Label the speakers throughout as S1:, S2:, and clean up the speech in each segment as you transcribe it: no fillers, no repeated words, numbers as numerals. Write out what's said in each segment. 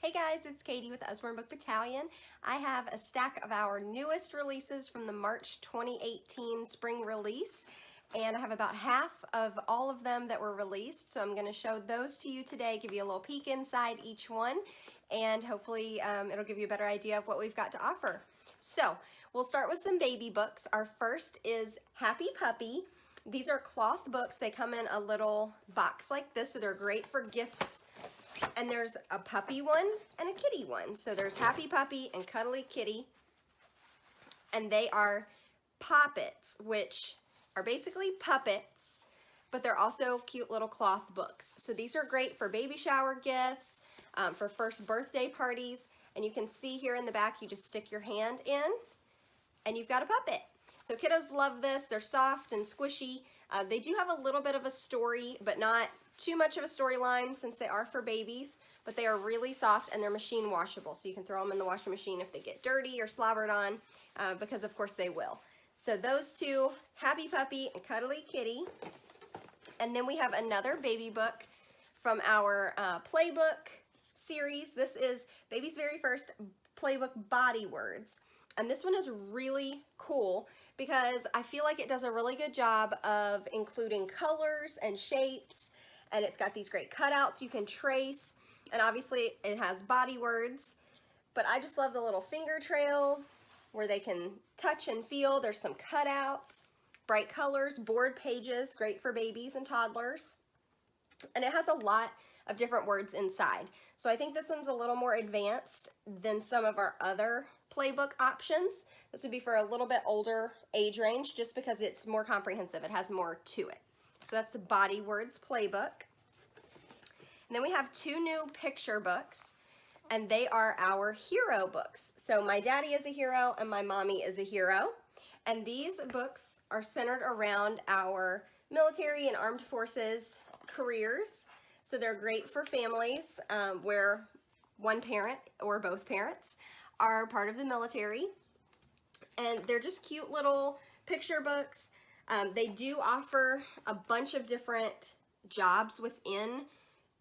S1: Hey guys, it's Katie with Usborne Book Battalion. I have a stack of our newest releases from the March 2018 spring release, and I have about half of all of them that were released, so I'm going to show those to you today, give you a little peek inside each one, and hopefully it'll give you a better idea of what we've got to offer. So we'll start with some baby books. Our first is Happy Puppy. These are cloth books. They come in a little box like this, so they're great for gifts. And there's a puppy one and a kitty one. So there's Happy Puppy and Cuddly Kitty. And they are poppets, which are basically puppets, but they're also cute little cloth books. So these are great for baby shower gifts, for first birthday parties. And you can see here in the back, you just stick your hand in and you've got a puppet. So kiddos love this. They're soft and squishy. They do have a little bit of a story, but not too much of a storyline since they are for babies, but they are really soft and they're machine washable. So you can throw them in the washing machine if they get dirty or slobbered on, because of course they will. So those two, Happy Puppy and Cuddly Kitty. And then we have another baby book from our Playbook series. This is baby's very first Playbook Body Words. And this one is really cool because I feel like it does a really good job of including colors and shapes, and it's got these great cutouts you can trace, and obviously it has body words, but I just love the little finger trails where they can touch and feel. There's some cutouts, bright colors, board pages, great for babies and toddlers, and it has a lot of different words inside. So I think this one's a little more advanced than some of our other Playbook options. This would be for a little bit older age range just because it's more comprehensive. It has more to it. So that's the Body Words Playbook. And then we have two new picture books, and they are our hero books. So My Daddy is a Hero and My Mommy is a Hero. And these books are centered around our military and armed forces careers. So they're great for families where one parent or both parents are part of the military. And they're just cute little picture books. They do offer a bunch of different jobs within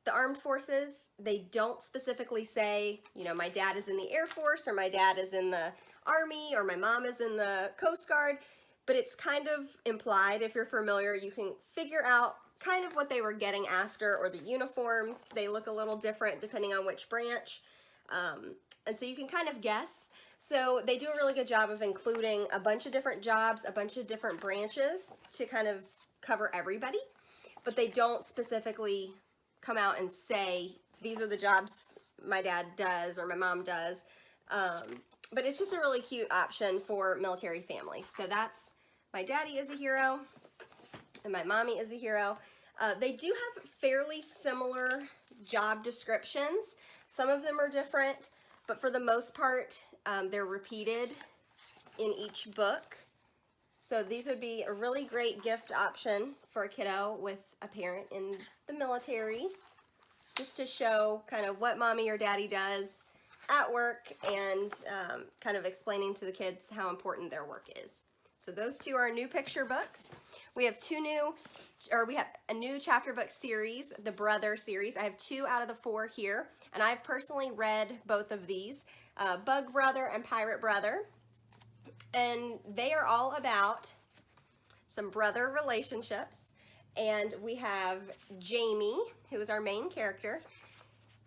S1: the armed forces. They don't specifically say, you know, my dad is in the Air Force or my dad is in the Army or my mom is in the Coast Guard, but it's kind of implied. If you're familiar, you can figure out kind of what they were getting after, or the uniforms. They look a little different depending on which branch. And so you can kind of guess. So they do a really good job of including a bunch of different jobs, a bunch of different branches to kind of cover everybody, but they don't specifically come out and say, these are the jobs my dad does or my mom does. But it's just a really cute option for military families. So that's My Daddy is a Hero and My Mommy is a Hero. They do have fairly similar job descriptions. Some of them are different, but for the most part, they're repeated in each book. So these would be a really great gift option for a kiddo with a parent in the military, just to show kind of what mommy or daddy does at work, and kind of explaining to the kids how important their work is. So those two are new picture books. We have we have a new chapter book series, the Brother series. I have 2 out of the 4 here, and I've personally read both of these, Bug Brother and Pirate Brother. And they are all about some brother relationships. And we have Jamie, who is our main character,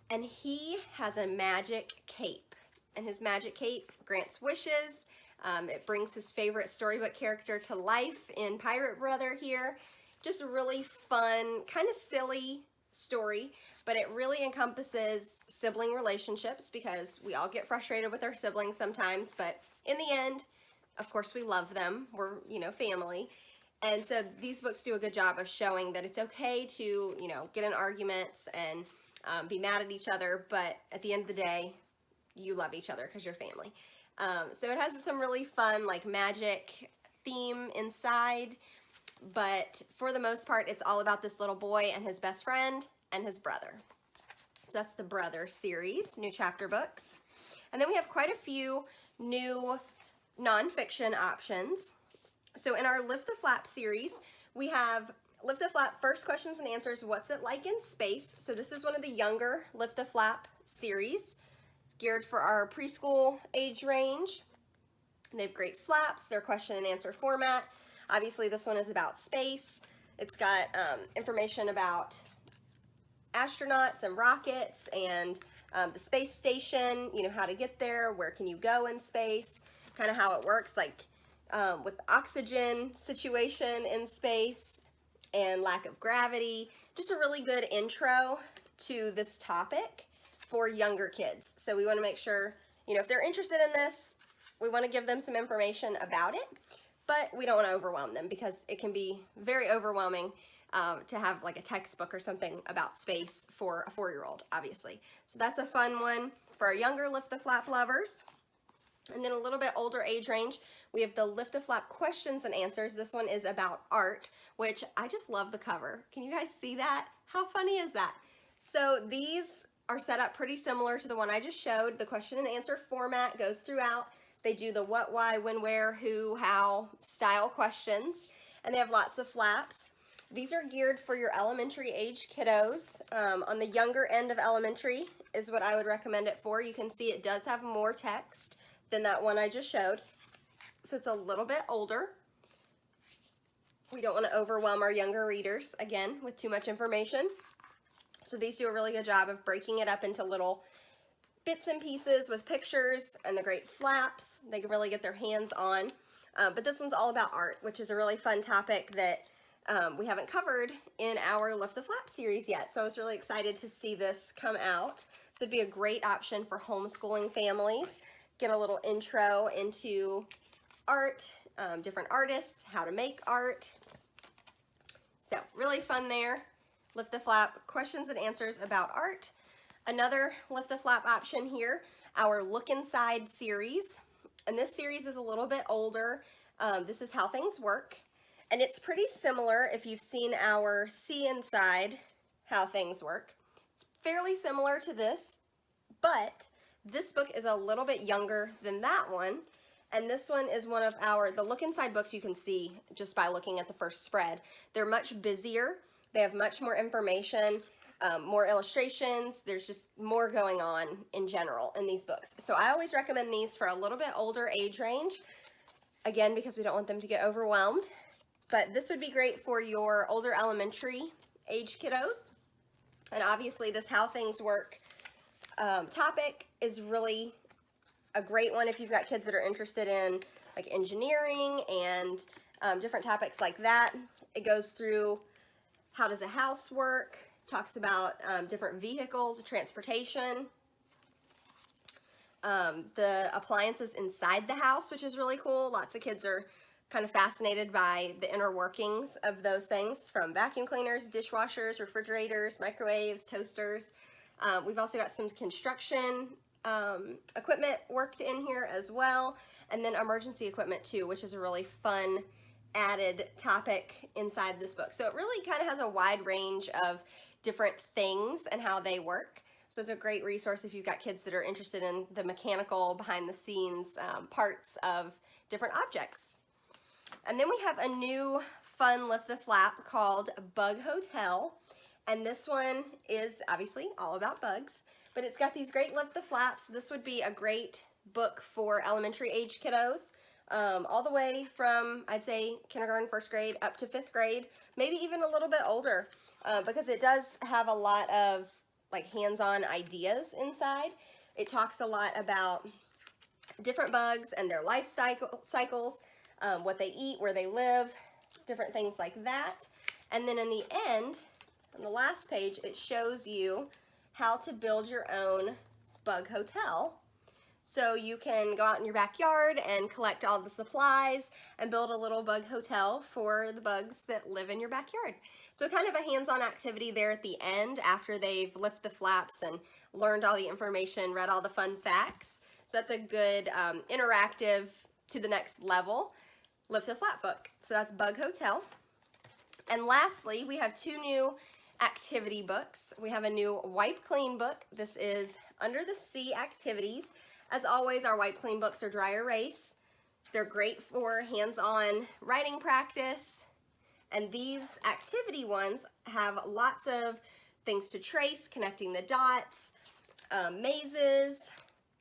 S1: and he has a magic cape. And his magic cape grants wishes. It brings his favorite storybook character to life in Pirate Brother here. Just a really fun, kind of silly story, but it really encompasses sibling relationships because we all get frustrated with our siblings sometimes, but in the end, of course, we love them. We're, you know, family. And so these books do a good job of showing that it's okay to, you know, get in arguments and be mad at each other, but at the end of the day, you love each other because you're family. So it has some really fun, like, magic theme inside, but for the most part, it's all about this little boy and his best friend and his brother. So that's the Brother series, new chapter books. And then we have quite a few new nonfiction options. So in our Lift the Flap series, we have Lift the Flap First Questions and Answers, What's It Like in Space? So this is one of the younger Lift the Flap series. geared for our preschool age range. They have great flaps, their question and answer format. Obviously this one is about space. It's got information about astronauts and rockets and the space station, you know, how to get there, where can you go in space, kind of how it works, like with the oxygen situation in space and lack of gravity. Just a really good intro to this topic for younger kids. So we want to make sure, you know, if they're interested in this, we want to give them some information about it, but we don't want to overwhelm them because it can be very overwhelming to have like a textbook or something about space for a 4-year-old, obviously. So that's a fun one for our younger Lift the Flap lovers. And then a little bit older age range, we have the Lift the Flap questions and answers. This one is about art, which I just love the cover. Can you guys see that? How funny is that? So these are set up pretty similar to the one I just showed. The question and answer format goes throughout. They do the what, why, when, where, who, how style questions, and they have lots of flaps. These are geared for your elementary age kiddos. On the younger end of elementary is what I would recommend it for. You can see it does have more text than that one I just showed. So it's a little bit older. We don't want to overwhelm our younger readers, again, with too much information. So these do a really good job of breaking it up into little bits and pieces with pictures and the great flaps. They can really get their hands on. But this one's all about art, which is a really fun topic that we haven't covered in our Lift the Flap series yet. So I was really excited to see this come out. So it'd be a great option for homeschooling families. Get a little intro into art, different artists, how to make art. So really fun there. Lift the Flap questions and answers about art. Another Lift the Flap option here, our Look Inside series. And this series is a little bit older. This is How Things Work. And it's pretty similar if you've seen our See Inside How Things Work. It's fairly similar to this, but this book is a little bit younger than that one. And this one is one of the Look Inside books you can see just by looking at the first spread. They're much busier. They have much more information. More illustrations. There's just more going on in general in these books. So I always recommend these for a little bit older age range, again, because we don't want them to get overwhelmed. But this would be great for your older elementary age kiddos. And obviously this How Things Work topic is really a great one if you've got kids that are interested in like engineering and different topics like that. It goes through how does a house work, talks about different vehicles, transportation, the appliances inside the house, which is really cool. Lots of kids are kind of fascinated by the inner workings of those things, from vacuum cleaners, dishwashers, refrigerators, microwaves, toasters. We've also got some construction equipment worked in here as well, and then emergency equipment too, which is a really fun added topic inside this book. So it really kind of has a wide range of different things and how they work. So it's a great resource if you've got kids that are interested in the mechanical behind the scenes parts of different objects. And then we have a new fun Lift the Flap called Bug Hotel. And this one is obviously all about bugs, but it's got these great Lift the Flaps. This would be a great book for elementary age kiddos, all the way from, I'd say, kindergarten, first grade, up to 5th grade, maybe even a little bit older, because it does have a lot of like hands-on ideas inside. It talks a lot about different bugs and their life cycles, what they eat, where they live, different things like that. And then in the end, on the last page, it shows you how to build your own bug hotel. So you can go out in your backyard and collect all the supplies and build a little bug hotel for the bugs that live in your backyard. So kind of a hands-on activity there at the end after they've lifted the flaps and learned all the information, read all the fun facts. So that's a good interactive to the next level Lift the Flap book. So that's Bug Hotel. And lastly, we have 2 new activity books. We have a new Wipe Clean book. This is Under the Sea Activities. As always, our Wipe Clean books are dry erase. They're great for hands-on writing practice. And these activity ones have lots of things to trace, connecting the dots, mazes,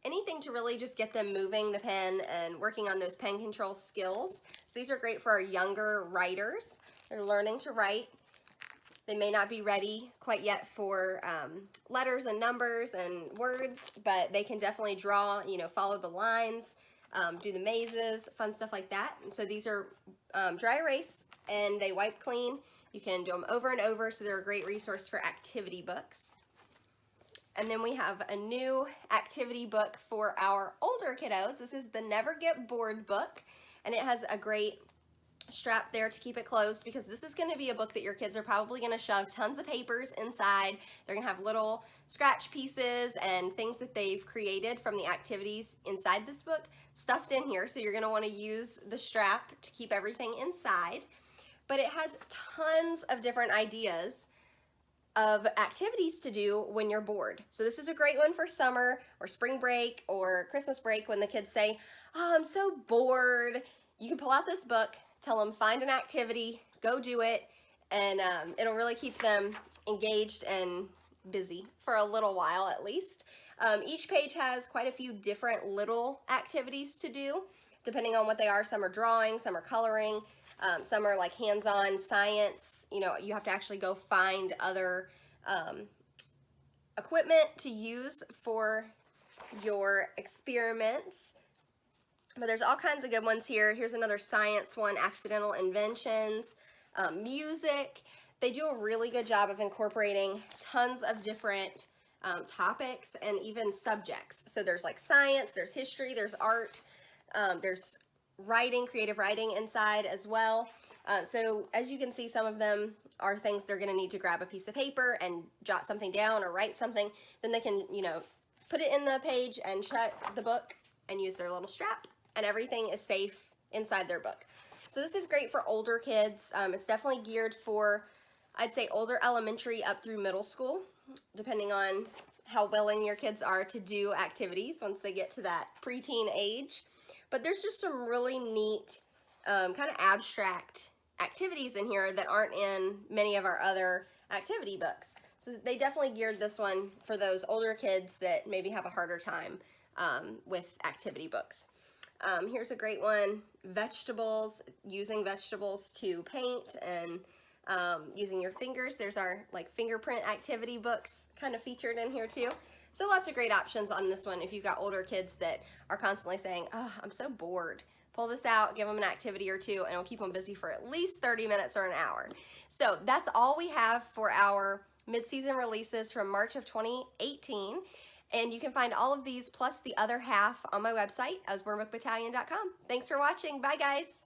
S1: anything to really just get them moving the pen and working on those pen control skills. So these are great for our younger writers. They're learning to write. They may not be ready quite yet for letters and numbers and words, but they can definitely draw, you know, follow the lines, do the mazes, fun stuff like that. And so these are dry erase and they wipe clean. You can do them over and over, so they're a great resource for activity books. And then we have a new activity book for our older kiddos. This is the Never Get Bored book, and it has a great strap there to keep it closed, because this is going to be a book that your kids are probably going to shove tons of papers inside. They're going to have little scratch pieces and things that they've created from the activities inside this book stuffed in here, so you're going to want to use the strap to keep everything inside. But it has tons of different ideas of activities to do when you're bored. So this is a great one for summer or spring break or Christmas break when the kids say, "Oh, I'm so bored." You can pull out this book, tell them find an activity, go do it, and it'll really keep them engaged and busy for a little while at least. Each page has quite a few different little activities to do, depending on what they are. Some are drawing, some are coloring, some are like hands-on science. You know, you have to actually go find other equipment to use for your experiments. But there's all kinds of good ones here. Here's another science one, accidental inventions, music. They do a really good job of incorporating tons of different topics and even subjects. So there's like science, there's history, there's art, there's writing, creative writing inside as well. So as you can see, some of them are things they're going to need to grab a piece of paper and jot something down or write something. Then they can, you know, put it in the page and shut the book and use their little strap, and everything is safe inside their book. So this is great for older kids. It's definitely geared for, I'd say, older elementary up through middle school, depending on how willing your kids are to do activities once they get to that preteen age. But there's just some really neat kind of abstract activities in here that aren't in many of our other activity books. So they definitely geared this one for those older kids that maybe have a harder time with activity books. Here's a great one, vegetables, using vegetables to paint and using your fingers. There's our like fingerprint activity books kind of featured in here too. So lots of great options on this one if you've got older kids that are constantly saying, "Oh, I'm so bored." Pull this out, give them an activity or two, and it'll keep them busy for at least 30 minutes or an hour. So that's all we have for our mid-season releases from March of 2018. And you can find all of these plus the other half on my website, usbornebookbattalion.com. Thanks for watching. Bye, guys.